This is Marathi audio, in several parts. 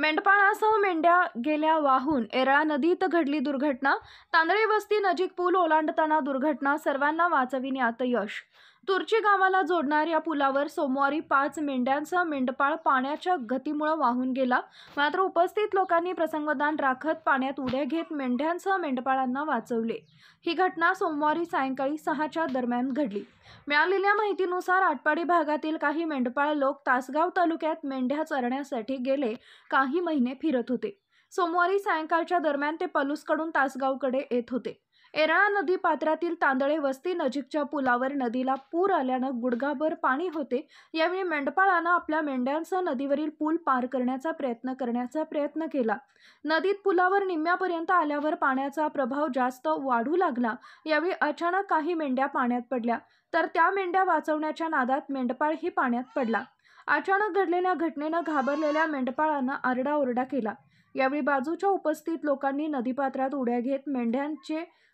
मेंढपाळासह मेंढ्या गेल्या वाहून। येरळा नदीत घडली दुर्घटना। तांदळे वस्ती नजीक पूल ओलांडताना दुर्घटना। सर्वांना वाचविण्यात यश। तुर्ची गावाला जोडणाऱ्या पुलावर सोमवारी 5 मेंढ्यांचा मेंढपाळ पाण्याच्या गतीमुळे वाहून गेला। मात्र उपस्थित लोकांनी प्रसंगवधान राखत पाण्यात उड्या घेत मेंढ्यांसह मेंढपाळांना वाचवले। ही घटना सोमवारी सायंकाळी 6च्या दरम्यान घडली। मिळालेल्या माहितीनुसार आटपाडी भागातील काही मेंढपाळ लोक तासगाव तालुक्यात मेंढ्या चरण्यासाठी गेले काही महिने फिरत होते। सोमवारी सायंकाळच्या दरम्यान ते पलूसकडून तासगावकडे येत होते। येरळा नदी पात्रातील तांदळे वस्ती नजीकच्या पुलावर नदीला पूर आल्यानं गुडघाभर पाणी होते। यावेळी मेंढपाळांना आपल्या मेंढ्यांसह नदीवरील पूल पार करण्याचा प्रयत्न केला। नदीत पुलावर निम्म्यापर्यंत आल्यावर पाण्याचा प्रभाव जास्त वाढू लागला। यावेळी अचानक काही मेंढ्या पाण्यात पडल्या, तर त्या मेंढ्या वाचवण्याच्या नादात मेंढपाळही पाण्यात पडला। अचानक घडलेल्या घटनेनं घाबरलेल्या मेंढपाळांना आरडाओरडा केला। यावेळी बाजूच्या उपस्थित लोकांनी नदीपात्रात उड्या घेत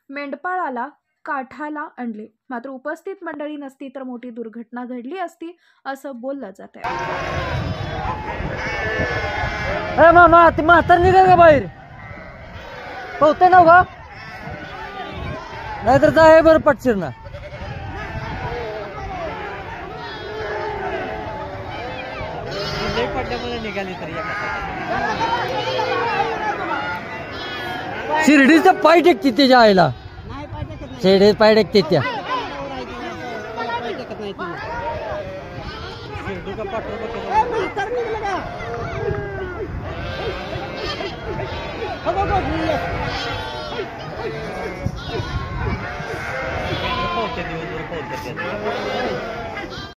मेंढपाळाला काठाला आणले। मात्र उपस्थित मंडळी नसती तर मोठी दुर्घटना घडली असती असं बोललं जात आहे। अरे मामा ते म्हातार निघाल का बाहेर पोहते ना का नाहीतर जाय बरं पटशीर ना। शिर्डीचा पाय टेकते त्याच्या आईला शिर्डी पाय टेकते त्या